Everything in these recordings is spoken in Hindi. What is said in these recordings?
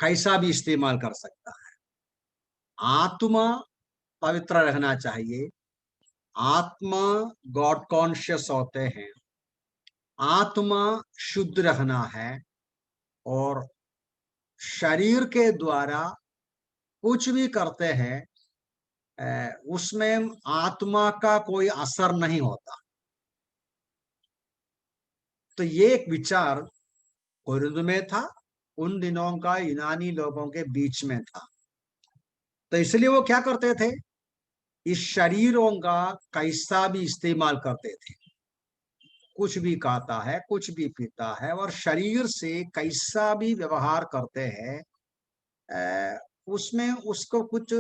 कैसा भी इस्तेमाल कर सकता है। आत्मा पवित्र रहना चाहिए, आत्मा गॉड कॉन्शियस होते हैं, आत्मा शुद्ध रहना है, और शरीर के द्वारा कुछ भी करते हैं उसमें आत्मा का कोई असर नहीं होता। तो ये एक विचार कुरिन्थ में था, उन दिनों का यूनानी लोगों के बीच में था। तो इसलिए वो क्या करते थे, इस शरीरों का कैसा भी इस्तेमाल करते थे। कुछ भी खाता है, कुछ भी पीता है, और शरीर से कैसा भी व्यवहार करते हैं उसमें उसको कुछ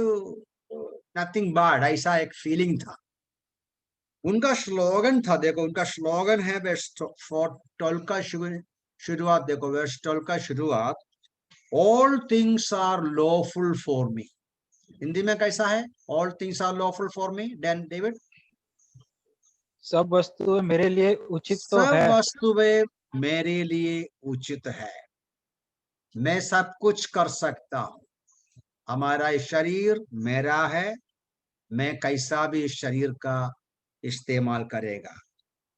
नथिंग बैड ऐसा एक फीलिंग था। उनका स्लोगन था, देखो उनका स्लोगन है वेस्टफॉल का शुरुआत, देखो वेस्टफॉल का शुरुआत, all things are lawful for me. Hindi में कैसा है, all things are lawful for me, Dan David? सब वस्तुएं मेरे लिए उचित तो सब है। वस्तुएं मेरे लिए उचित है, मैं सब कुछ कर सकता हूं। हमारा ये शरीर मेरा है, मैं कैसा भी इस शरीर का इस्तेमाल करेगा।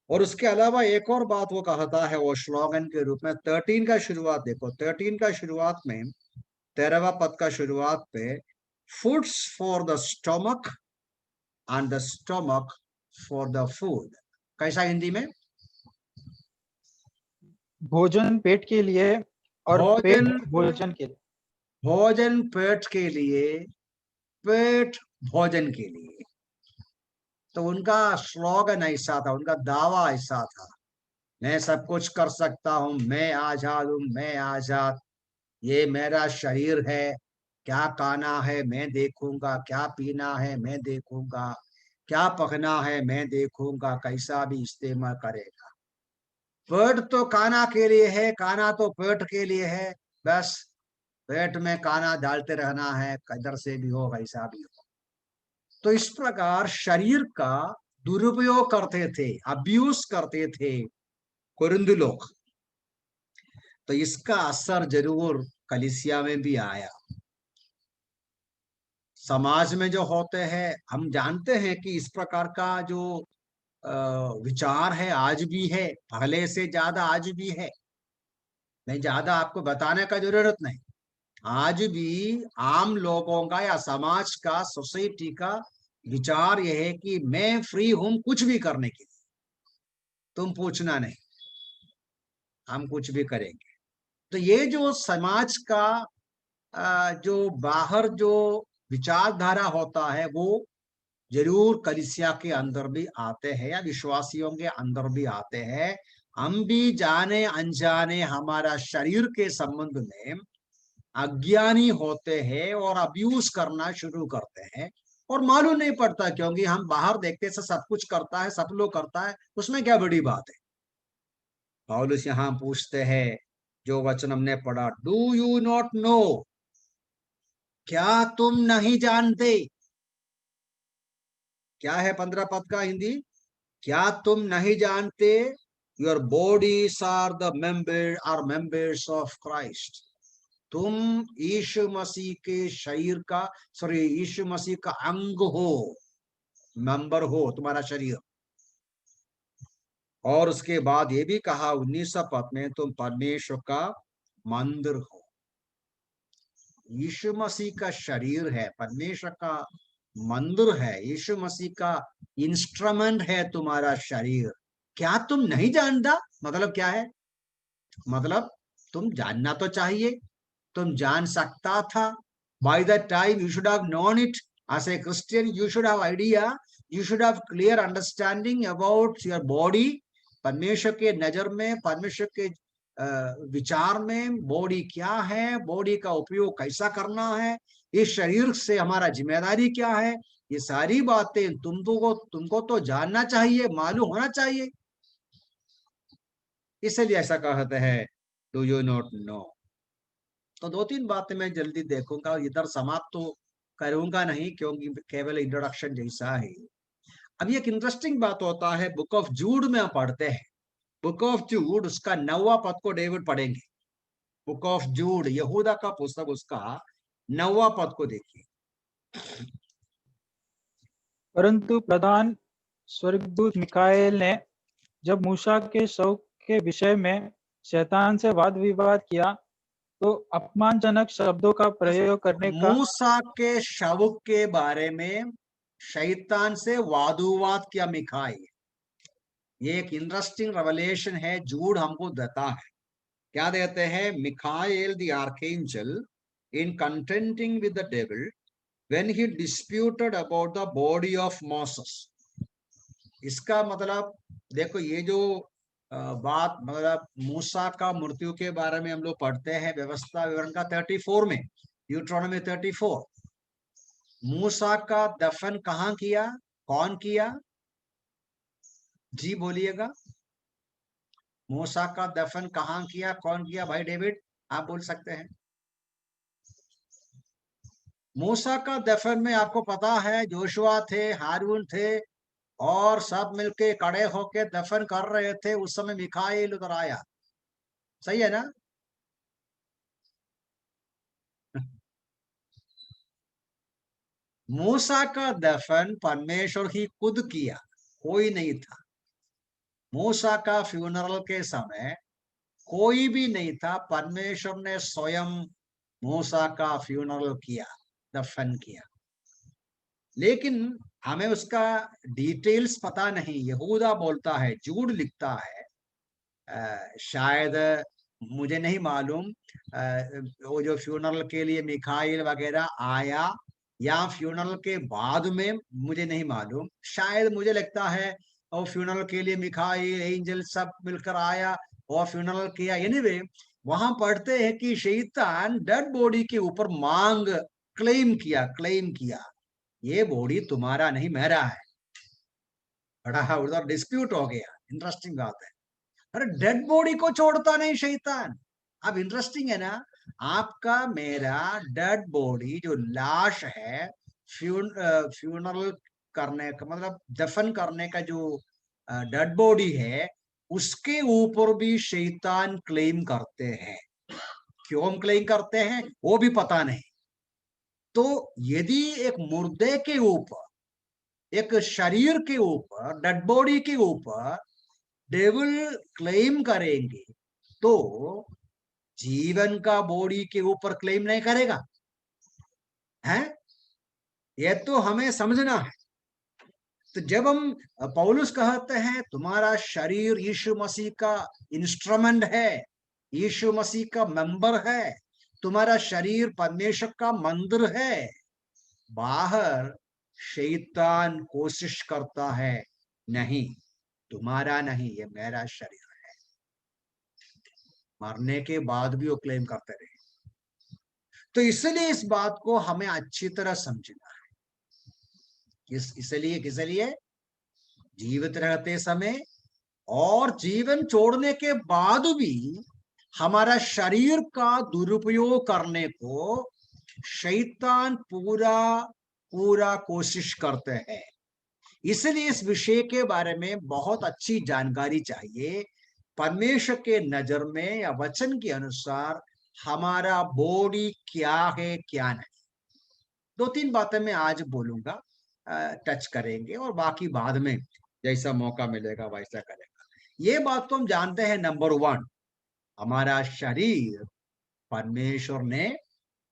और उसके अलावा एक और बात वो कहता है, वो स्लोगन के रूप में 13 का शुरुआत देखो, 13 का शुरुआत में 13वां पद का शुरुआत पे, foods for the stomach and the stomach for the food. कैसा हिंदी में? भोजन पेट के लिए और भोजन, पेट भोजन के लिए। भोजन पेट के लिए, पेट भोजन के लिए। तो उनका स्लोगन ऐसा था, उनका दावा ऐसा था, मैं सब कुछ कर सकता हूं, मैं आजाद हूं, मैं आजाद, ये मेरा शरीर है, क्या खाना है मैं देखूंगा, क्या पीना है मैं देखूंगा, क्या पकना है मैं देखूंगा, कैसा भी इस्तेमाल करेगा। पेट तो खाना के लिए है, खाना तो पेट के लिए है, बस पेट में खाना डालते रहना है, किधर से भी हो कैसा भी हो। तो इस प्रकार शरीर का दुरुपयोग करते थे, अब्यूज करते थे कुरिन्थ लोग। तो इसका असर जरूर कलीसिया में भी आया। समाज में जो होते हैं, हम जानते हैं कि इस प्रकार का जो विचार है आज भी है, पहले से ज्यादा आज भी है। मैं ज्यादा आपको बताने का जरूरत नहीं, आज भी आम लोगों का या समाज का, सोसाइटी का विचार यह है कि मैं फ्री हूं कुछ भी करने के लिए, तुम पूछना नहीं, हम कुछ भी करेंगे। तो ये जो समाज का जो बाहर जो विचारधारा होता है, वो जरूर कलीसिया के अंदर भी आते हैं या विश्वासियों के अंदर भी आते हैं। हम भी जाने अनजाने हमारा शरीर के संबंध में अज्ञानी होते हैं और अब्यूज करना शुरू करते हैं, और मालूम नहीं पड़ता, क्योंकि हम बाहर देखते से सब कुछ करता है, सब लोग करता है, उसमें क्या बड़ी बात है। पौलुस यहाँ पूछते हैं, जो वचन हमने पढ़ा, डू यू नॉट नो, क्या तुम नहीं जानते? क्या है 15 पद का हिंदी? क्या तुम नहीं जानते, your bodies are the members of Christ. तुम यीशु मसीह के शरीर का, सॉरी यीशु मसीह का अंग हो, मेंबर हो तुम्हारा शरीर। और उसके बाद ये भी कहा 19 पद में, तुम परमेश्वर का मंदिर हो। यीशु मसीह का शरीर है, परमेश्वर का मंदिर है, यीशु मसीह का इंस्ट्रूमेंट है तुम्हारा शरीर। क्या तुम नहीं जानता? मतलब क्या है? मतलब तुम जानना तो चाहिए, तुम जान सकता था। By the time you should have known it as a Christian, you should have idea, you should have clear understanding about your body. परमेश्वर के नजर में, परमेश्वर के विचार में बॉडी क्या है, बॉडी का उपयोग कैसा करना है, इस शरीर से हमारा जिम्मेदारी क्या है, ये सारी बातें तुमको तो जानना चाहिए, मालूम होना चाहिए। इसलिए ऐसा कहते हैं, डू यू नॉट नो। तो 2-3 बातें मैं जल्दी देखूंगा, इधर समाप्त तो करूंगा नहीं, क्योंकि केवल इंट्रोडक्शन जैसा है। अब एक इंटरेस्टिंग बात होता है, बुक ऑफ जूड में हम पढ़ते हैं, बुक ऑफ जूड उसका 9वां पद को डेविड पढ़ेंगे। बुक ऑफ जूड, यहूदा का पुस्तक, उसका 9वां पद को देखिए। परंतु प्रधान स्वर्गदूत मिकाएल ने जब मूसा के शव के विषय में शैतान से वाद विवाद किया तो अपमानजनक शब्दों का प्रयोग करने का मूसा के शव के बारे में शैतान से वादुवाद किया मिखाइल। ये एक इंटरेस्टिंग रेवलेशन है, जूड हमको देता है। क्या देते हैं? Mikhail the archangel in contending with the devil when he disputed about the body of Moses. इसका मतलब देखो, ये जो बात मतलब मूसा का मृत्यु के बारे में हम लोग पढ़ते हैं व्यवस्था विवरण का 34 में, ड्यूटेरोनॉमी 34। मूसा का दफन कहाँ किया, कौन किया? जी बोलिएगा, मूसा का दफन कहाँ किया, कौन किया? भाई डेविड आप बोल सकते हैं। मूसा का दफन में आपको पता है जोशुआ थे, हारून थे, और सब मिलके खड़े होके दफन कर रहे थे। उस समय मिखाइल उधर आया, सही है ना? मूसा का दफन परमेश्वर ही खुद किया, कोई नहीं था। मूसा का फ्यूनरल के समय कोई भी नहीं था, परमेश्वर ने स्वयं मूसा का फ्यूनरल किया, दफन किया। लेकिन हमें उसका डिटेल्स पता नहीं। यहूदा बोलता है, जूड लिखता है, शायद मुझे नहीं मालूम वो जो फ्यूनरल के लिए मिखाइल वगैरह आया या फ्यूनरल के बाद में, मुझे नहीं मालूम। शायद मुझे लगता है और फ्यूनरल के लिए मिखाइल एंजल सब मिलकर आया और फ्यूनरल किया। एनीवे वहां पढ़ते हैं कि शैतान डेड बॉडी के ऊपर मांग क्लेम किया, ये बॉडी तुम्हारा नहीं मेरा है। बड़ा उधर डिस्प्यूट हो गया। इंटरेस्टिंग बात है। अरे डेड बॉडी को छोड़ता नहीं शैतान। अब इंटरेस्टिंग है ना, आपका मेरा डेड बॉडी जो लाश है, फ्यूनरल करने का मतलब दफन करने का जो डेड बॉडी है, उसके ऊपर भी शैतान क्लेम करते हैं। क्यों क्लेम करते हैं वो भी पता नहीं। तो यदि एक मुर्दे के ऊपर, एक शरीर के ऊपर, डेड बॉडी के ऊपर डेविल क्लेम करेंगे, तो जीवन का बॉडी के ऊपर क्लेम नहीं करेगा? है, ये तो हमें समझना है। तो जब हम पौलुस कहते हैं तुम्हारा शरीर यीशु मसीह का इंस्ट्रूमेंट है, यीशु मसीह का मेंबर है, तुम्हारा शरीर परमेश्वर का मंदिर है, बाहर शैतान कोशिश करता है नहीं तुम्हारा नहीं, ये मेरा शरीर है। मरने के बाद भी वो क्लेम करते रहे। तो इसलिए इस बात को हमें अच्छी तरह समझना है। इसलिए जीवित रहते समय और जीवन छोड़ने के बाद भी हमारा शरीर का दुरुपयोग करने को शैतान पूरा पूरा कोशिश करते हैं। इसलिए इस विषय के बारे में बहुत अच्छी जानकारी चाहिए। परमेश्वर के नजर में या वचन के अनुसार हमारा बॉडी क्या है क्या नहीं, 2-3 बातें मैं आज बोलूंगा, टच करेंगे और बाकी बाद में जैसा मौका मिलेगा वैसा करेगा। ये बात तो हम जानते हैं, नंबर 1 हमारा शरीर परमेश्वर ने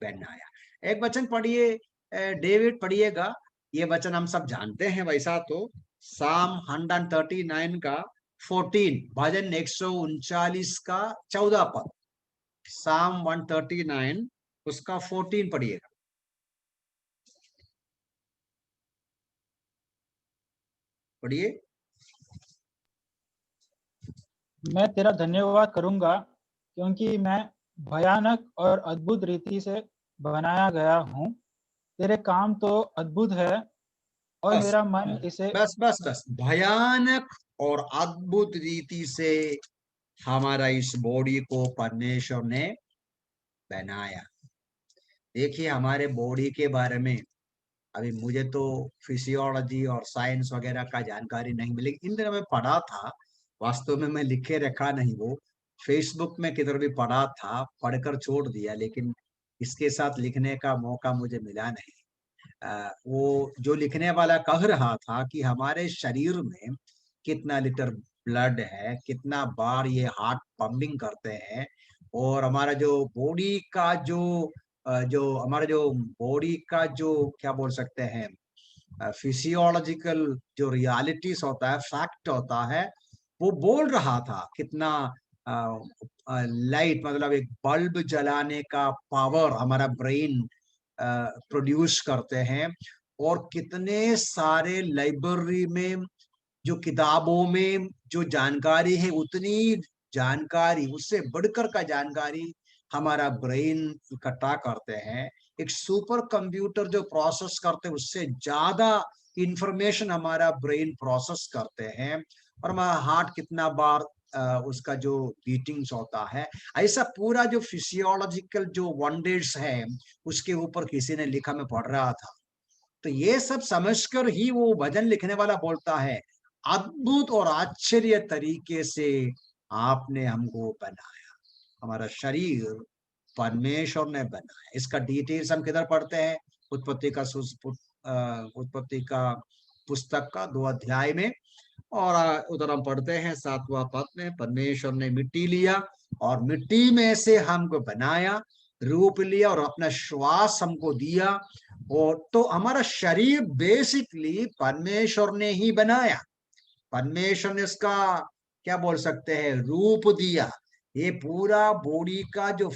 बनाया। एक वचन पढ़िए, डेविड पढ़िएगा। ये वचन हम सब जानते हैं वैसा तो, साम 139 का 14, भजन 139 का 14 पद, साम 139 उसका 14 पढ़िएगा। पढ़िए। मैं तेरा धन्यवाद करूंगा क्योंकि मैं भयानक और अद्भुत रीति से बनाया गया हूँ। तेरे काम तो अद्भुत है और बस मेरा मन इसे बस बस बस, भयानक और अद्भुत रीति से हमारा इस बॉडी को परमेश्वर ने बनाया। देखिए हमारे बॉडी के बारे में अभी मुझे तो फिजियोलॉजी और साइंस वगैरह का जानकारी नहीं मिली, इन दिनों में पढ़ा था, वास्तव में मैं लिखे रखा नहीं वो। फेसबुक में किधर भी पढ़ा था, पढ़कर छोड़ दिया, लेकिन इसके साथ लिखने का मौका मुझे मिला नहीं। वो जो लिखने वाला कह रहा था कि हमारे शरीर में कितना लीटर ब्लड है, कितना बार ये हार्ट पंपिंग करते हैं, और हमारा जो बॉडी का जो हमारा जो बॉडी का जो क्या बोल सकते हैं, फिजियोलॉजिकल जो रियलिटीज होता है, फैक्ट होता है, वो बोल रहा था कितना लाइट, मतलब एक बल्ब जलाने का पावर हमारा ब्रेन प्रोड्यूस करते हैं, और कितने सारे लाइब्रेरी में जो किताबों में जो जानकारी है, उतनी जानकारी, उससे बढ़कर का जानकारी हमारा ब्रेन इकट्ठा करते हैं। एक सुपर कंप्यूटर जो प्रोसेस करते हैं, उससे ज्यादा इंफॉर्मेशन हमारा ब्रेन प्रोसेस करते हैं। और हमारा हार्ट कितना बार उसका जो बीटिंग्स होता है, ऐसा पूरा जो फिजियोलॉजिकल जो वंडर्स है, उसके ऊपर किसी ने लिखा, मैं पढ़ रहा था। तो ये सब समझकर ही वो भजन लिखने वाला बोलता है, अद्भुत और आश्चर्य तरीके से आपने हमको बनाया, हमारा शरीर परमेश्वर ने बनाया। इसका डिटेल्स हम किधर पढ़ते हैं? उत्पत्ति का पुस्तक का 2 अध्याय में, और उधर हम पढ़ते हैं 7वां पद में, परमेश्वर ने मिट्टी लिया और मिट्टी में से हमको बनाया, रूप लिया और अपना श्वास हमको दिया। और तो हमारा शरीर बेसिकली परमेश्वर ने ही बनाया, परमेश्वर ने इसका क्या बोल सकते हैं, रूप दिया। ये पूरा बॉडी का जो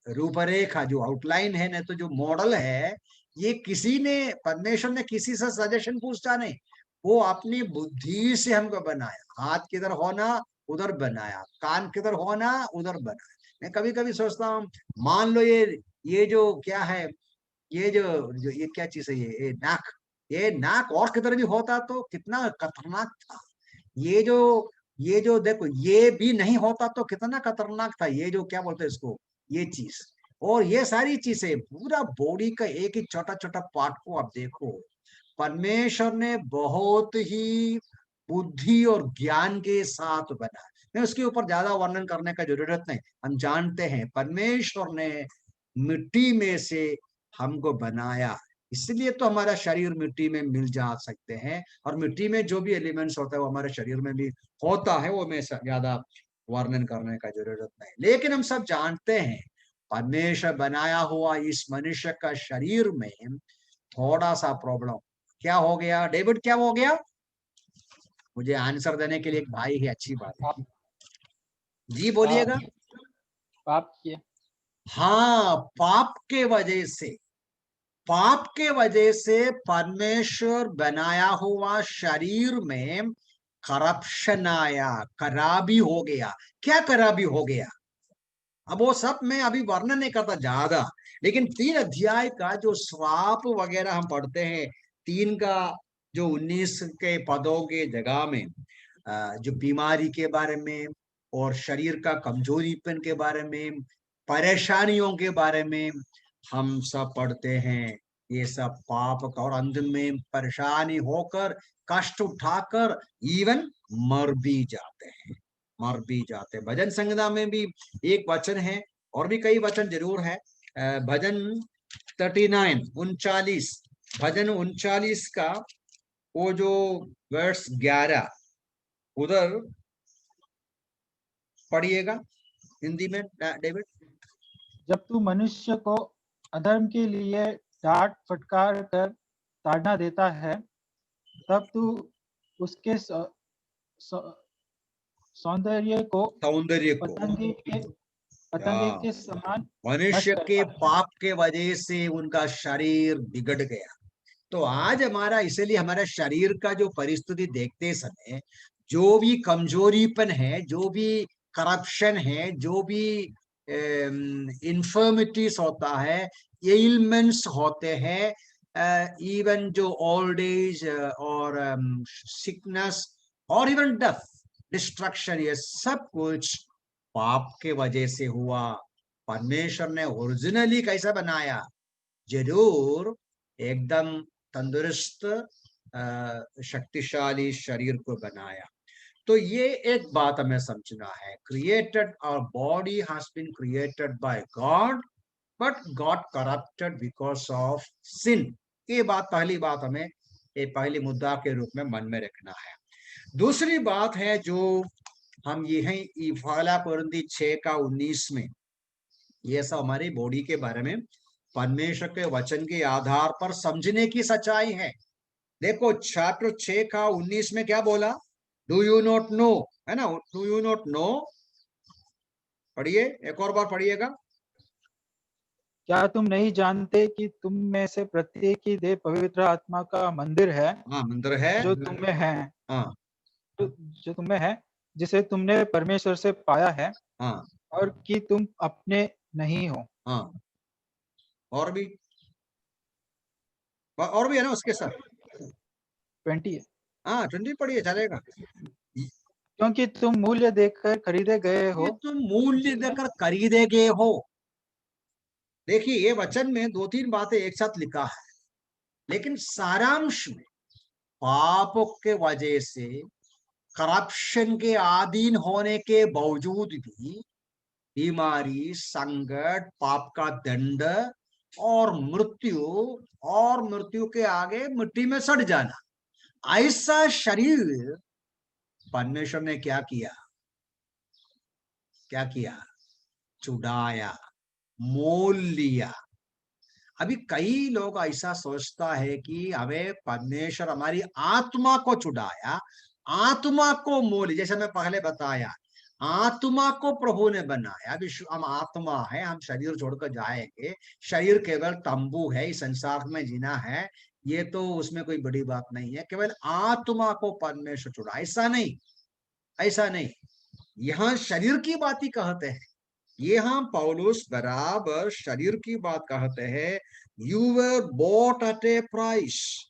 रूपरेखा, जो आउटलाइन है, ना तो जो मॉडल है, ये किसी ने, परमेश्वर ने किसी से सजेशन पूछा नहीं, वो अपनी बुद्धि से हमको बनाया। हाथ किधर होना उधर बनाया, कान किधर होना उधर बनाया। मैं कभी कभी सोचता हूँ, मान लो ये जो क्या है, जो ये क्या चीज है, ये नाक और किधर भी होता तो कितना खतरनाक था। ये जो ये जो देखो, ये भी नहीं होता तो कितना खतरनाक था। ये जो क्या बोलते हैं इसको, ये चीज, और ये सारी चीजें, पूरा बॉडी का एक ही छोटा छोटा पार्ट को आप देखो, परमेश्वर ने बहुत ही बुद्धि और ज्ञान के साथ बना। मैं उसके ऊपर ज्यादा वर्णन करने का जरूरत नहीं, हम जानते हैं परमेश्वर ने मिट्टी में से हमको बनाया। इसलिए तो हमारा शरीर मिट्टी में मिल जा सकते हैं, और मिट्टी में जो भी एलिमेंट्स होता है वो हमारे शरीर में भी होता है, वो मैं ज्यादा वर्णन करने का जरूरत नहीं। लेकिन हम सब जानते हैं, परमेश्वर बनाया हुआ इस मनुष्य का शरीर में थोड़ा सा प्रॉब्लम क्या हो गया? डेविड, क्या हो गया? मुझे आंसर देने के लिए एक भाई है, अच्छी बात है। जी बोलिएगा। पाप किया। हाँ, पाप के वजह से, पाप के वजह से परमेश्वर बनाया हुआ शरीर में करप्शन आया, खराबी हो गया। क्या खराबी हो गया? अब वो सब मैं अभी वर्णन नहीं करता ज्यादा, लेकिन 3 अध्याय का जो श्राप वगैरह हम पढ़ते हैं, 3 का जो 19 के पदों के जगह में जो बीमारी के बारे में, और शरीर का कमजोरीपन के बारे में, परेशानियों के बारे में हम सब पढ़ते हैं। ये सब पाप का, और अंत में परेशानी होकर, कष्ट उठाकर इवन मर भी जाते हैं, मर भी जाते हैं। भजन संहिता में भी एक वचन है, और भी कई वचन जरूर है। भजन 39 39, भजन 39 का वो जो वर्स 11, उधर पढ़िएगा हिंदी में, डेविड। जब तू मनुष्य को अधर्म के लिए डांट फटकार कर ताड़ना देता है, तब तू उसके सौंदर्य को सौंदर्य को, पतंगे के समान मनुष्य नष्ट के करता है। पाप के वजह से उनका शरीर बिगड़ गया। तो आज हमारा, इसलिए हमारा शरीर का जो परिस्थिति देखते समय, जो भी कमजोरीपन है, जो भी करप्शन है, जो भी इंफर्मिटीज होता है, एलिमेंट्स होते हैं, इवन जो ओल्ड एज और सिकनेस और इवन डेथ, डिस्ट्रक्शन, ये सब कुछ पाप के वजह से हुआ। परमेश्वर ने ओरिजिनली कैसा बनाया? जरूर एकदम तंदुरुस्त शक्तिशाली शरीर को बनाया। तो ये एक बात हमें समझना है, क्रिएटेड और body has been created by God but got corrupted because of sin. ये बात, पहली बात हमें ये पहली मुद्दा के रूप में मन में रखना है। दूसरी बात है जो हम यही पहला कुरिन्थी 6:19 में, ये सब हमारी बॉडी के बारे में परमेश्वर के वचन के आधार पर समझने की सच्चाई है। देखो चैप्टर 6:19 में क्या बोला, डू यू नॉट नो, है ना, डू यू नॉट नो, पढ़िए, एक और बार पढ़िएगा। क्या तुम नहीं जानते कि तुम में से प्रत्येक की देह पवित्र आत्मा का मंदिर है, हाँ, मंदिर है, जो तुम में है, हाँ जो तुम में है, जिसे तुमने परमेश्वर से पाया है, हाँ और कि तुम अपने नहीं हो। हाँ, और भी है ना उसके साथ। 20 हाँ, 20 पढ़िए, चलेगा। क्योंकि तुम मूल्य देकर खरीदे गए हो। ये तुम मूल्य देकर खरीदे गए हो। देखिए ये वचन में 2-3 बातें एक साथ लिखा है, लेकिन सारांश में पाप के वजह से, करप्शन के अधीन होने के बावजूद भी, बीमारी, संकट, पाप का दंड और मृत्यु के आगे मिट्टी में सड़ जाना, ऐसा शरीर परमेश्वर ने क्या किया, छुड़ाया, मोल लिया। अभी कई लोग ऐसा सोचता है कि हमें परमेश्वर हमारी आत्मा को छुड़ाया, आत्मा को मोल, जैसे मैं पहले बताया, आत्मा को प्रभु ने बनाया। विश्व हम आत्मा है, हम शरीर छोड़कर जाएंगे, शरीर केवल तंबू है, इस संसार में जीना है, ये तो उसमें कोई बड़ी बात नहीं है, केवल आत्मा को परमेश्वर छुड़ा, ऐसा नहीं। यहाँ शरीर की बात ही कहते हैं, ये हम पौलुस बराबर शरीर की बात कहते हैं। You were bought at A price,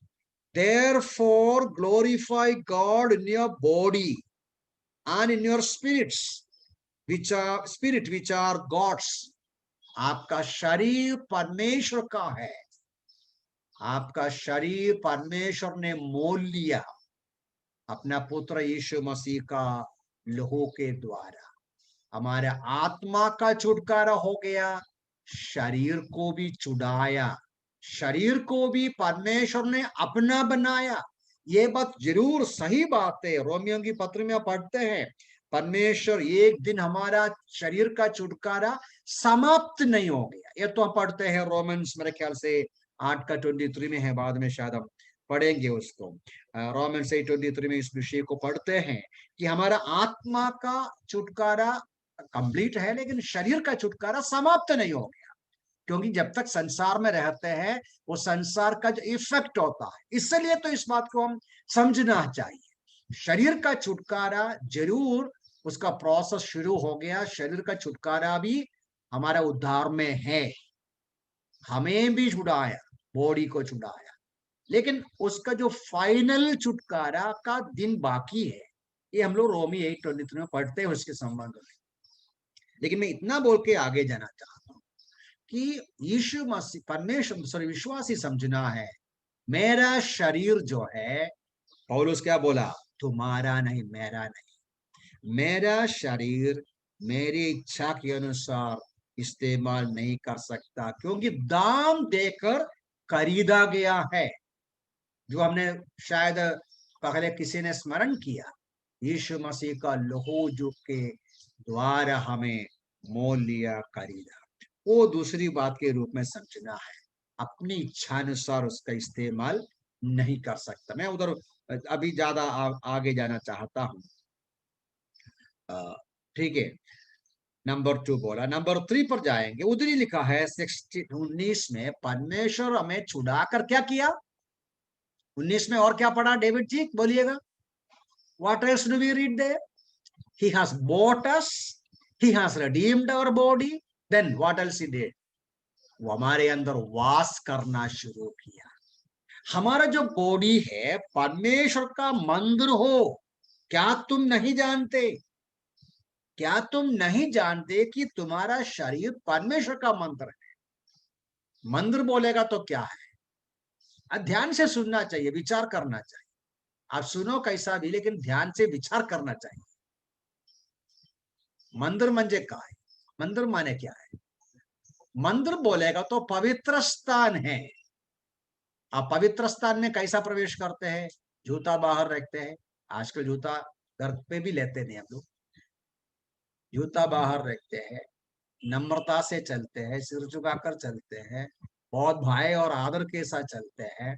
therefore glorify God in your body and in your spirits which are God's। आपका शरीर परमेश्वर का है, आपका शरीर परमेश्वर ने मोल लिया अपना पुत्र यीशु मसीह का लहू के द्वारा। हमारे आत्मा का छुटकारा हो गया, शरीर को भी छुड़ाया, शरीर को भी परमेश्वर ने अपना बनाया। ये बात जरूर सही बात है, रोमियो की पत्र में पढ़ते हैं, परमेश्वर एक दिन हमारा शरीर का छुटकारा समाप्त नहीं हो गया। ये तो हम पढ़ते हैं रोमन्स, मेरे ख्याल से 8:23 में है, बाद में शायद हम पढ़ेंगे उसको। रोमन्स 8:23 में इस विषय को पढ़ते हैं कि हमारा आत्मा का छुटकारा कंप्लीट है, लेकिन शरीर का छुटकारा समाप्त नहीं हो गया, क्योंकि जब तक संसार में रहते हैं वो संसार का जो इफेक्ट होता है, इसलिए तो इस बात को हम समझना चाहिए। शरीर का छुटकारा जरूर, उसका प्रोसेस शुरू हो गया, शरीर का छुटकारा भी हमारा उद्धार में है, हमें भी छुड़ाया, बॉडी को छुड़ाया, लेकिन उसका जो फाइनल छुटकारा का दिन बाकी है, ये हम लोग रोमी 8:23 में पढ़ते हैं उसके संबंध में। लेकिन मैं इतना बोल के आगे जाना चाहता हूं कि यीशु मसीह परमेश्वर विश्वासी समझना है, मेरा शरीर जो है, पौलुस क्या बोला, तुम्हारा नहीं, मेरा नहीं, मेरा शरीर मेरी इच्छा के अनुसार इस्तेमाल नहीं कर सकता, क्योंकि दाम देकर खरीदा गया है। जो हमने शायद पहले किसी ने स्मरण किया, यीशु मसीह का लहू जो के द्वारा हमें मोल लिया, खरीदा, वो दूसरी बात के रूप में समझना है, अपनी इच्छा अनुसार उसका इस्तेमाल नहीं कर सकता। मैं उधर अभी ज्यादा आगे जाना चाहता हूं। ठीक है, नंबर 2 बोला, नंबर 3 पर जाएंगे। उधर ही लिखा है 19 में, परमेश्वर हमें छुड़ाकर क्या किया। 19 में और क्या पढ़ा डेविड जी, बोलिएगा। What else do we read there? He has bought us, he has redeemed our body, then what else he did? वो हमारे अंदर वास करना शुरू किया। हमारा जो बॉडी है परमेश्वर का मंदिर हो, क्या तुम नहीं जानते, क्या तुम नहीं जानते कि तुम्हारा शरीर परमेश्वर का मंदिर है। मंदिर बोलेगा तो क्या है, ध्यान से सुनना चाहिए, विचार करना चाहिए। आप सुनो कैसा भी, लेकिन ध्यान से विचार करना चाहिए। मंदिर म्हणजे काय? मंदिर माने क्या है? मंदिर बोलेगा तो पवित्र स्थान है। आप पवित्र स्थान में कैसा प्रवेश करते हैं? जूता बाहर रखते हैं। आजकल जूता घर पे भी लेते नहीं हम लोग। जूता बाहर रखते हैं, नम्रता से चलते हैं, सिर झुकाकर चलते हैं, बहुत भाई और आदर के साथ चलते हैं।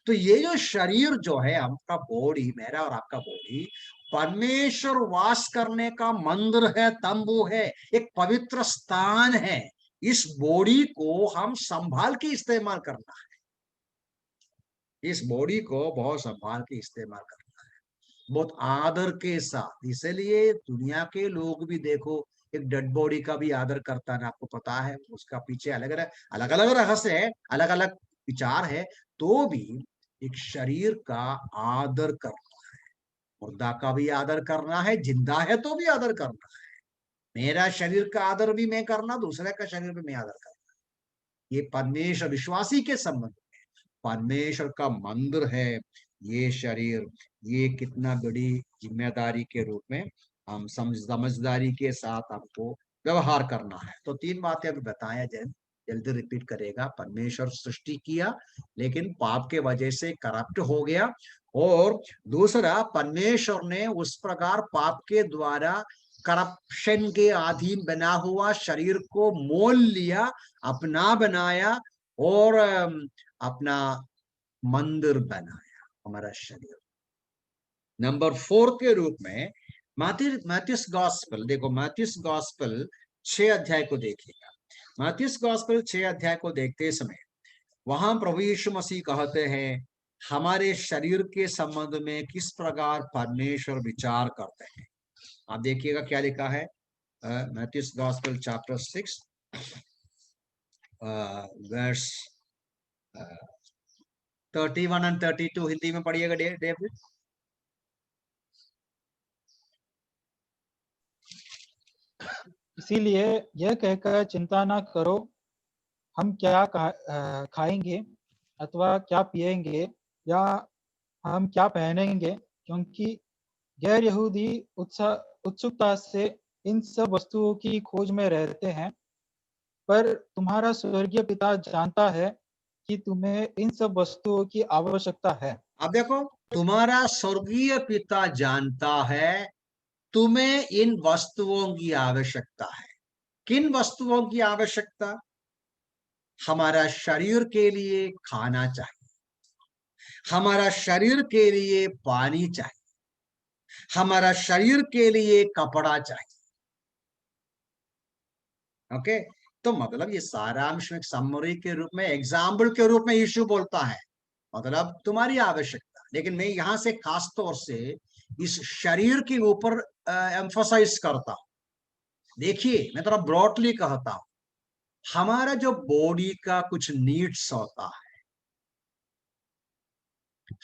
तो ये जो शरीर जो है, आपका बॉडी, मेरा और आपका बॉडी, परमेश्वर वास करने का मंदिर है, तंबू है, एक पवित्र स्थान है। इस बॉडी को हम संभाल के इस्तेमाल करना है। इस बॉडी को बहुत संभाल के इस्तेमाल करना है, बहुत आदर के साथ। इसलिए दुनिया के लोग भी देखो, एक डेड बॉडी का भी आदर करता है, आपको पता है। उसका पीछे अलग अलग रहस्य है, अलग अलग विचार है। तो भी एक शरीर का आदर करना है, मुर्दा का भी आदर करना है, जिंदा है तो भी आदर करना है। मेरा शरीर का आदर भी मैं करना, दूसरे का शरीर भी मैं आदर करना। ये परमेश्वर विश्वासी के संबंध में परमेश्वर का मंदिर है ये शरीर। ये कितना बड़ी जिम्मेदारी के रूप में हम समझदारी के साथ हमको व्यवहार करना है। तो 3 बातें अभी बताया, जल्दी रिपीट करेगा। परमेश्वर सृष्टि किया, लेकिन पाप के वजह से करप्ट हो गया। और दूसरा, परमेश्वर ने उस प्रकार पाप के द्वारा करप्शन के अधीन बना हुआ शरीर को मोल लिया, अपना बनाया और अपना मंदिर बनाया, हमारा शरीर। नंबर 4 के रूप में मैथ्यूस गॉस्पेल, देखो मैथ्यूस गॉस्पेल 6 अध्याय को देखिएगा। मैथ्यूस गॉस्पेल 6 अध्याय को देखते समय वहां प्रभु यीशु मसीह कहते हैं हमारे शरीर के संबंध में किस प्रकार परमेश्वर विचार करते हैं। आप देखिएगा क्या लिखा है, मैथ्यूस गॉस्पेल चैप्टर 6 वर्स 31 और 32 हिंदी में पढ़िएगा डेविड। इसीलिए यह कहकर चिंता न करो, हम क्या खाएंगे अथवा क्या पिएंगे या हम क्या पहनेंगे, क्योंकि गैर यहूदी उत्सुकता से इन सब वस्तुओं की खोज में रहते हैं। पर तुम्हारा स्वर्गीय पिता जानता है कि तुम्हें इन सब वस्तुओं की आवश्यकता है। अब देखो, तुम्हारा स्वर्गीय पिता जानता है तुम्हें इन वस्तुओं की आवश्यकता है। किन वस्तुओं की आवश्यकता? हमारा शरीर के लिए खाना चाहिए, हमारा शरीर के लिए पानी चाहिए, हमारा शरीर के लिए कपड़ा चाहिए। ओके, तो मतलब ये सारांश में समरी के रूप में, एग्जाम्पल के रूप में यीशु बोलता है, मतलब तुम्हारी आवश्यकता। लेकिन मैं यहां से खास तौर से इस शरीर के ऊपर एम्फोसाइज करता हूं। देखिए, मैं थोड़ा ब्रॉडली कहता हूं, हमारा जो बॉडी का कुछ नीड्स होता है।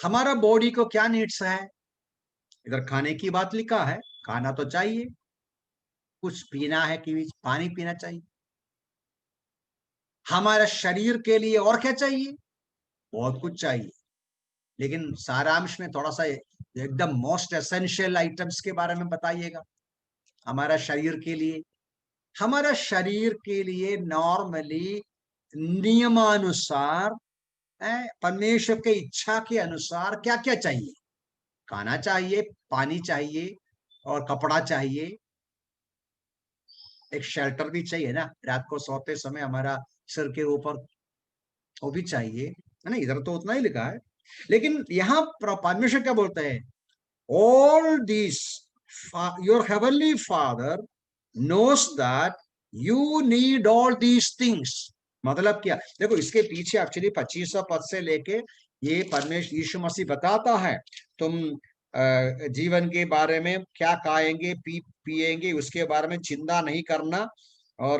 हमारा बॉडी को क्या नीड्स है? इधर खाने की बात लिखा है, खाना तो चाहिए, कुछ पीना है कि पानी पीना चाहिए। हमारा शरीर के लिए और क्या चाहिए? बहुत कुछ चाहिए, लेकिन सारांश में थोड़ा सा एकदम मोस्ट एसेंशियल आइटम्स के बारे में बताइएगा। हमारा शरीर के लिए, हमारा शरीर के लिए नॉर्मली नियमानुसार, परमेश्वर के इच्छा के अनुसार क्या क्या चाहिए? खाना चाहिए, पानी चाहिए और कपड़ा चाहिए। एक शेल्टर भी चाहिए ना, रात को सोते समय हमारा सिर के ऊपर वो भी चाहिए, है ना। इधर तो उतना ही लिखा है, लेकिन यहाँ परमेश्वर क्या बोलते हैं? All this your heavenly father knows that you need all these things. मतलब क्या? देखो, इसके पीछे एक्चुअली 25 पद से लेके ये परमेश्वर यीशु मसीह बताता है तुम जीवन के बारे में क्या खाएंगे पिएंगे उसके बारे में चिंता नहीं करना, और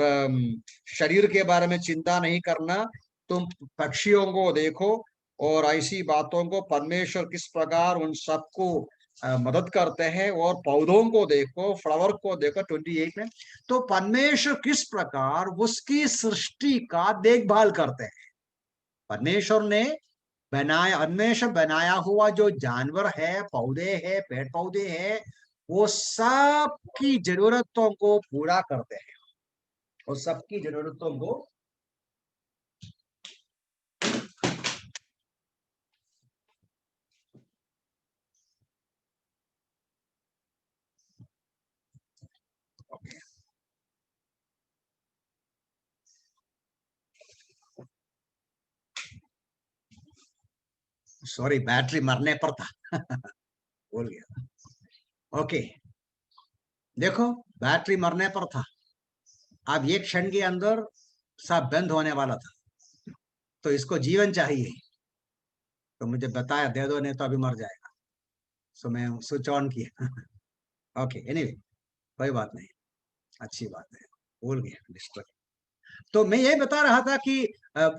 शरीर के बारे में चिंता नहीं करना। तुम पक्षियों को देखो और ऐसी बातों को परमेश्वर किस प्रकार उन सबको मदद करते हैं, और पौधों को देखो, फ्लावर को देखो 28 में। तो परमेश्वर किस प्रकार उसकी सृष्टि का देखभाल करते हैं। परमेश्वर ने बनाया, हमेशा बनाया हुआ जो जानवर है, पौधे है, पेड़ पौधे है, वो सबकी जरूरतों को पूरा करते हैं, वो सबकी जरूरतों को सॉरी बैटरी मरने पर था बोल गया। ओके, देखो बैटरी मरने पर था, अब एक क्षण के अंदर सब बंद होने वाला था, तो इसको जीवन चाहिए, तो मुझे बताया दे दो, नहीं तो अभी मर जाएगा, सो मैं स्विच ऑन किया ओके एनीवे, कोई बात नहीं, अच्छी बात है, भूल गया डिस्ट्रक्ट। तो मैं ये बता रहा था कि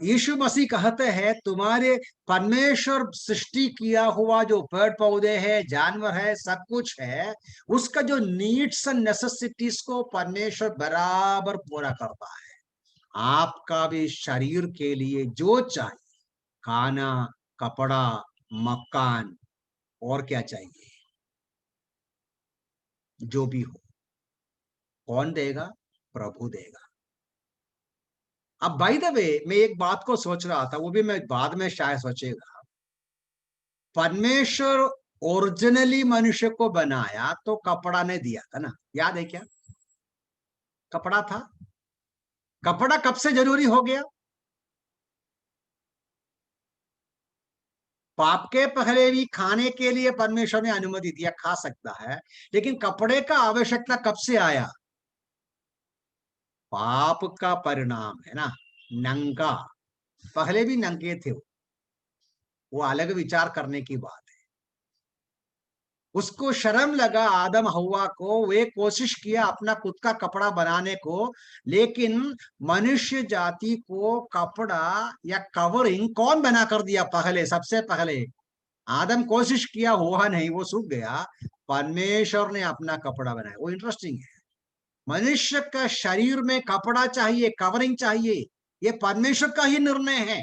यीशु मसीह कहते हैं तुम्हारे परमेश्वर सृष्टि किया हुआ जो पेड़ पौधे है, जानवर है, सब कुछ है, उसका जो नीड्स एंड नेसेसिटीज को परमेश्वर बराबर पूरा करता है। आपका भी शरीर के लिए जो चाहिए, खाना, कपड़ा, मकान, और क्या चाहिए, जो भी हो, कौन देगा? प्रभु देगा। अब बाय द वे मैं एक बात को सोच रहा था, वो भी मैं बाद में शायद सोचेगा, परमेश्वर ओरिजिनली मनुष्य को बनाया तो कपड़ा ने दिया था ना, याद है क्या? कपड़ा था, कपड़ा कब से जरूरी हो गया? पाप के पहले भी खाने के लिए परमेश्वर ने अनुमति दिया, खा सकता है, लेकिन कपड़े का आवश्यकता कब से आया? पाप का परिणाम है ना, नंगा, पहले भी नंगे थे वो अलग विचार करने की बात है। उसको शर्म लगा आदम हवा को, वे कोशिश किया अपना खुद का कपड़ा बनाने को, लेकिन मनुष्य जाति को कपड़ा या कवरिंग कौन बना कर दिया? पहले, सबसे पहले आदम कोशिश किया, हुआ नहीं, वो सूख गया, परमेश्वर ने अपना कपड़ा बनाया। वो इंटरेस्टिंग है, मनुष्य का शरीर में कपड़ा चाहिए, कवरिंग चाहिए, ये परमेश्वर का ही निर्णय है।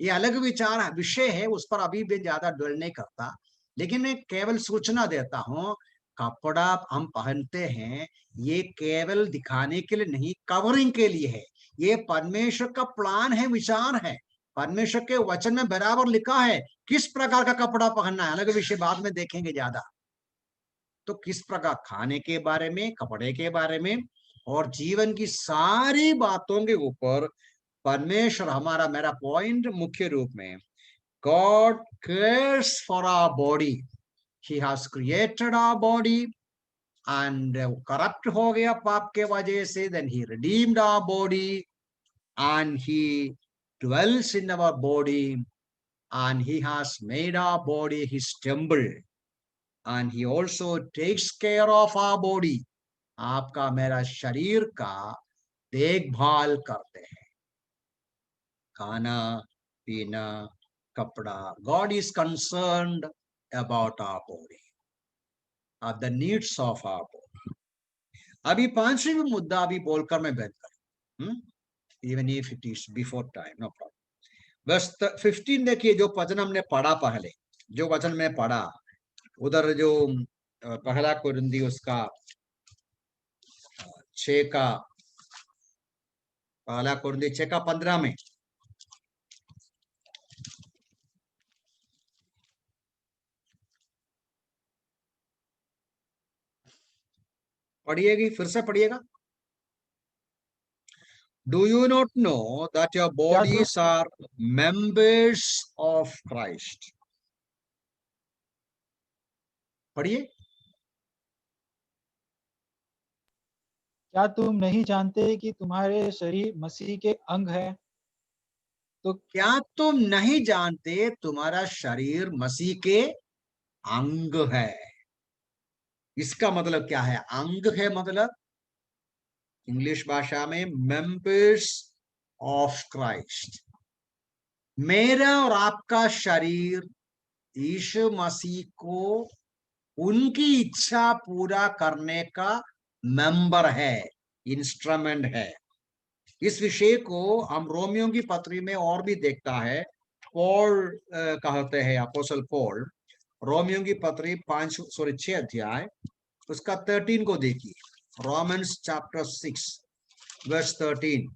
ये अलग विचार विषय है, उस पर अभी भी ज्यादा ड्वेल नहीं करता, लेकिन मैं केवल सूचना देता हूं, कपड़ा हम पहनते हैं ये केवल दिखाने के लिए नहीं, कवरिंग के लिए है। ये परमेश्वर का प्लान है, विचार है, परमेश्वर के वचन में बराबर लिखा है किस प्रकार का कपड़ा पहनना है, अलग विषय बाद में देखेंगे ज्यादा। तो किस प्रकार, खाने के बारे में, कपड़े के बारे में, और जीवन की सारी बातों के ऊपर परमेश्वर, हमारा मेरा पॉइंट मुख्य रूप में, God cares for our body. He has created our body and corrupt हो गया पाप के वजह से, then he redeemed our body and he dwells in our body and he has made our body his temple and he also takes care of our body. आपका मेरा शरीर का देखभाल करते हैं, खाना पीना कपड़ा, God is concerned about our body, of the needs of our body. अभी पांचवी मुद्दा अभी बोलकर मैं बंद करूं, even if it is before time, no problem. बस 15 देखिए, जो वचन हमने पढ़ा पहले, जो वचन में पढ़ा उधर, जो पहला कुरिन्थी उसका 6 का, पहला कुरिन्थी 6 का 15 में पढ़िएगी, फिर से पढ़िएगा। Do you not know that your क्या तुम bodies are members of Christ? पढ़िए। क्या तुम नहीं जानते कि तुम्हारे शरीर मसीह के अंग है? तो क्या तुम नहीं जानते तुम्हारा शरीर मसीह के अंग है? इसका मतलब क्या है? अंग है मतलब इंग्लिश भाषा में मेंबर्स ऑफ क्राइस्ट। मेरा और आपका शरीर यीशु मसीह को उनकी इच्छा पूरा करने का मेंबर है, इंस्ट्रूमेंट है। इस विषय को हम रोमियो की पत्री में और भी देखता है, पॉल कहते हैं, अपोस्टल पॉल रोमियो की पत्री 6 अध्याय उसका 13 को देखिए। Romans chapter 6 verse 13।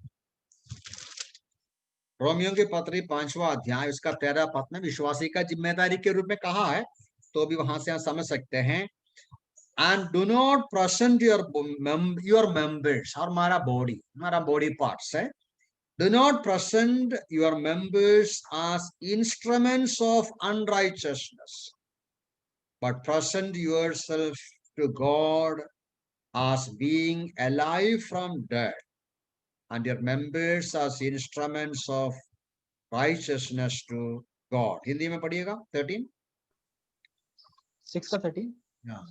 रोमियो की पत्री 5वां अध्याय उसका 13 पद में विश्वासी का जिम्मेदारी के रूप में कहा है, तो भी वहां से हम समझ सकते हैं। And do not present your members, और हमारा बॉडी पार्ट्स है, do not present your members as instruments of unrighteousness, but present yourself to God as being alive from dead, and your members as instruments of righteousness to God. Hindi में पढ़िएगा 13 6 का 13। हाँ।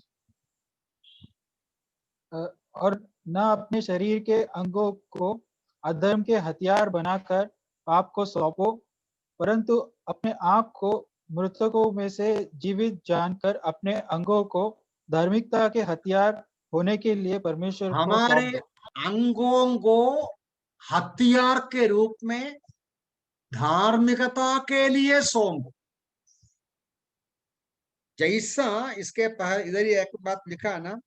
और न अपने शरीर के अंगों को अधर्म के हथियार बनाकर पाप को सौंपो, परंतु अपने आप को मृतकों में से जीवित जानकर अपने अंगों को धार्मिकता के हथियार होने के लिए परमेश्वर को हमारे सौंप दो। अंगों को हथियार के रूप में धार्मिकता के लिए सौंपो। जैसा इसके पहले इधर ही एक बात लिखा है ना,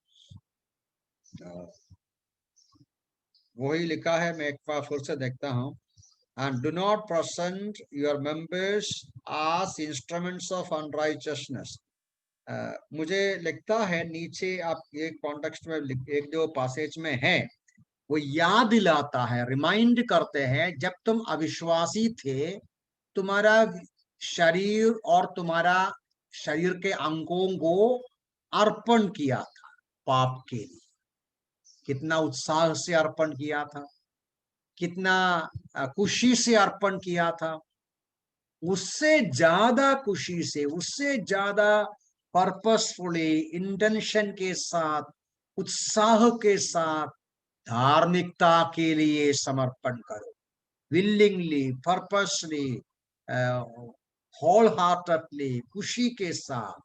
वही लिखा है, मैं एक बार फिर से देखता हूं। And do not present your members as instruments of unrighteousness. मुझे लगता है नीचे आप एक कॉन्टेक्स्ट में एक जो पैसेज में है वो याद दिलाता है, रिमाइंड करते हैं, जब तुम अविश्वासी थे तुम्हारा शरीर और तुम्हारा शरीर के अंगों को अर्पण किया था पाप के लिए। कितना उत्साह से अर्पण किया था, कितना खुशी से अर्पण किया था, उससे ज्यादा खुशी से, उससे ज्यादा पर्पसफुली, इंटेंशन के साथ, उत्साह के साथ धार्मिकता के लिए समर्पण करो। विलिंगली, पर्पसली, होल हार्टेडली, खुशी के साथ।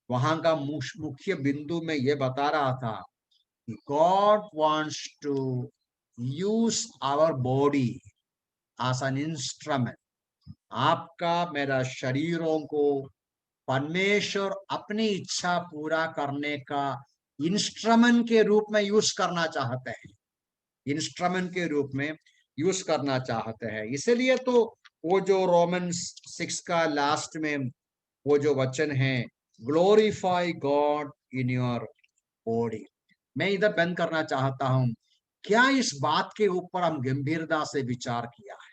वहां का मुख्य बिंदु में यह बता रहा था कि God wants to use our body as an instrument. आपका मेरा शरीरों को परमेश्वर अपनी इच्छा पूरा करने का इंस्ट्रूमेंट के रूप में यूज करना चाहते हैं, इंस्ट्रूमेंट के रूप में यूज करना चाहते हैं। इसलिए तो वो जो रोमन्स 6 का लास्ट में वो जो वचन है, glorify God in your body. मैं इधर बंद करना चाहता हूं, क्या इस बात के ऊपर हम गंभीरता से विचार किया है?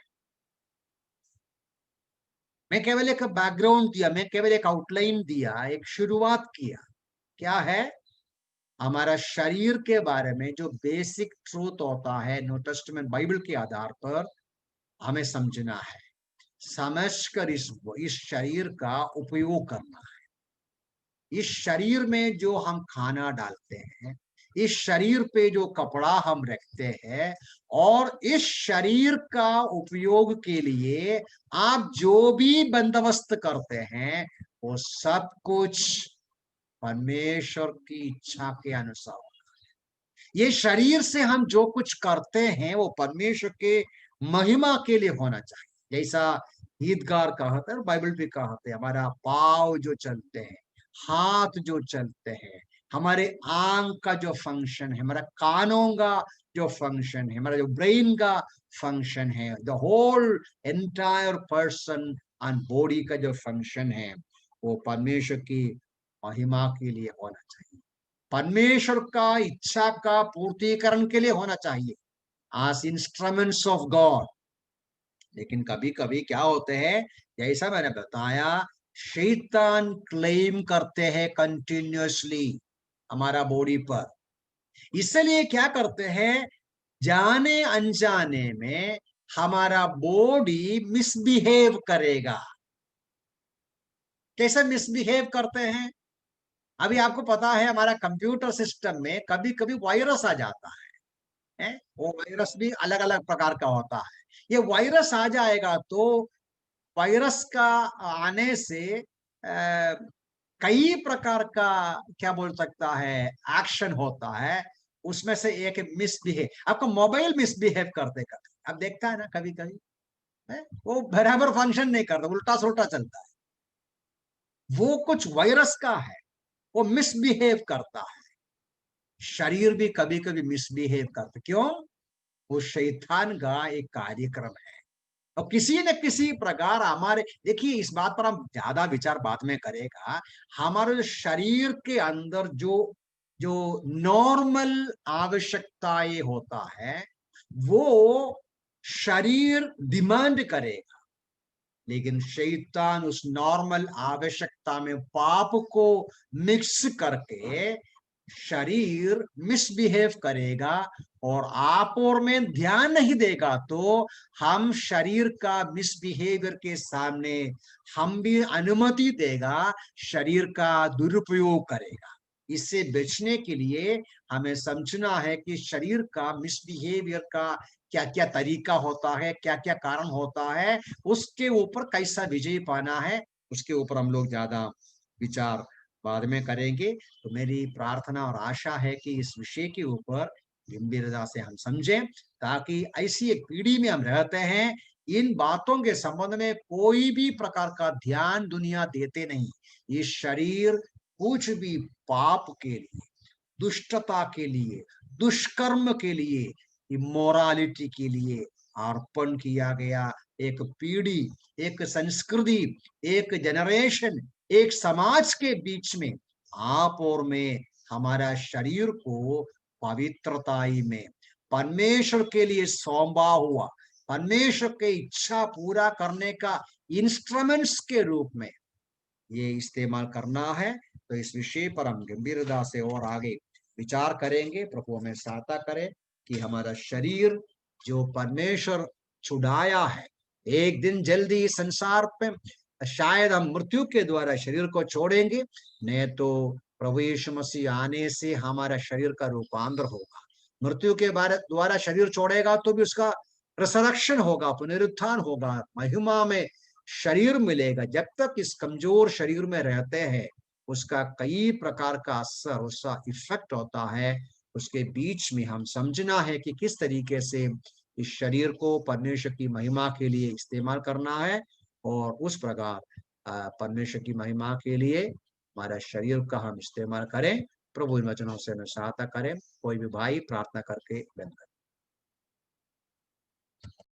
मैं केवल एक बैकग्राउंड दिया, मैं केवल एक आउटलाइन दिया, एक शुरुआत किया। क्या है? हमारा शरीर के बारे में जो बेसिक ट्रूथ होता है न्यू टेस्टामेंट बाइबल के आधार पर हमें समझना है, समझकर इस शरीर का उपयोग करना है। इस शरीर में जो हम खाना डालते हैं, इस शरीर पे जो कपड़ा हम रखते हैं, और इस शरीर का उपयोग के लिए आप जो भी बंदोबस्त करते हैं, वो सब कुछ परमेश्वर की इच्छा के अनुसार। ये शरीर से हम जो कुछ करते हैं वो परमेश्वर के महिमा के लिए होना चाहिए। जैसा गीतकार कहते हैं, बाइबल भी कहते हैं, हमारा पाँव जो चलते हैं, हाथ जो चलते हैं, हमारे आंख का जो फंक्शन है, हमारा कानों का जो फंक्शन है, हमारा जो ब्रेन का फंक्शन है, the whole entire person and body का जो फंक्शन है, वो परमेश्वर की महिमा के लिए होना चाहिए, परमेश्वर का इच्छा का पूर्तिकरण के लिए होना चाहिए, as instruments of God। लेकिन कभी कभी क्या होते हैं, जैसा मैंने बताया, शैतान क्लेम करते हैं कंटिन्यूअसली हमारा बॉडी पर। इसलिए क्या करते हैं, जाने अनजाने में हमारा बॉडी मिसबिहेव करेगा। कैसे मिसबिहेव करते हैं? अभी आपको पता है हमारा कंप्यूटर सिस्टम में कभी कभी वायरस आ जाता है, वो वायरस भी अलग अलग प्रकार का होता है। ये वायरस आ जाएगा तो वायरस का आने से कई प्रकार का क्या बोल सकता है एक्शन होता है। उसमें से एक मिसबिहेव, आपका मोबाइल मिसबिहेव करते कभी, अब देखता है ना कभी कभी है, वो बराबर फंक्शन नहीं करता, उल्टा सुल्टा चलता है। वो कुछ वायरस का है, वो मिसबिहेव करता है। शरीर भी कभी कभी मिसबिहेव करता, क्यों? वो शैतान का एक कार्यक्रम है। और किसी न किसी प्रकार हमारे, देखिए इस बात पर हम ज्यादा विचार बाद में करेगा। हमारे जो शरीर के अंदर जो जो नॉर्मल आवश्यकताएं होता है, वो शरीर डिमांड करेगा। लेकिन शैतान उस नॉर्मल आवश्यकता में पाप को मिक्स करके शरीर मिसबिहेव करेगा, और आप और में ध्यान नहीं देगा तो हम शरीर का मिसबिहेवियर के सामने हम भी अनुमति देगा, शरीर का दुरुपयोग करेगा। इससे बचने के लिए हमें समझना है कि शरीर का मिसबिहेवियर का क्या क्या तरीका होता है, क्या क्या कारण होता है, उसके ऊपर कैसा विजय पाना है, उसके ऊपर हम लोग ज्यादा विचार बाद में करेंगे। तो मेरी प्रार्थना और आशा है कि इस विषय के ऊपर गंभीरता से हम समझें, ताकि ऐसी एक पीढ़ी में हम रहते हैं, इन बातों के संबंध में कोई भी प्रकार का ध्यान दुनिया देते नहीं। ये शरीर कुछ भी पाप के लिए, दुष्टता के लिए, दुष्कर्म के लिए, इमोरालिटी के लिए अर्पण किया गया एक पीढ़ी, एक संस्कृति, एक जनरेशन, एक समाज के बीच में आप और मैं हमारा शरीर को पवित्रताई में परमेश्वर के लिए सौंपा हुआ, परमेश्वर के इच्छा पूरा करने का इंस्ट्रूमेंट्स के रूप में ये इस्तेमाल करना है। तो इस विषय पर हम गंभीरता से और आगे विचार करेंगे। प्रभु हमें सहायता करे कि हमारा शरीर जो परमेश्वर छुड़ाया है, एक दिन जल्दी इस संसार पे शायद हम मृत्यु के द्वारा शरीर को छोड़ेंगे, नहीं तो प्रभु यीशु मसीह आने से हमारा शरीर का रूपांतर होगा। मृत्यु के द्वारा शरीर छोड़ेगा तो भी उसका रिसरेक्शन होगा, पुनरुत्थान होगा, महिमा में शरीर मिलेगा। जब तक इस कमजोर शरीर में रहते हैं, उसका कई प्रकार का असर, उसका इफेक्ट होता है। उसके बीच में हम समझना है कि किस तरीके से इस शरीर को परमेश्वर की महिमा के लिए इस्तेमाल करना है, और उस प्रकार परमेश्वर की महिमा के लिए हमारा शरीर का हम इस्तेमाल करें। प्रभु इन वचनों से हमें सहायता करें। कोई भी भाई प्रार्थना करके बंद करें।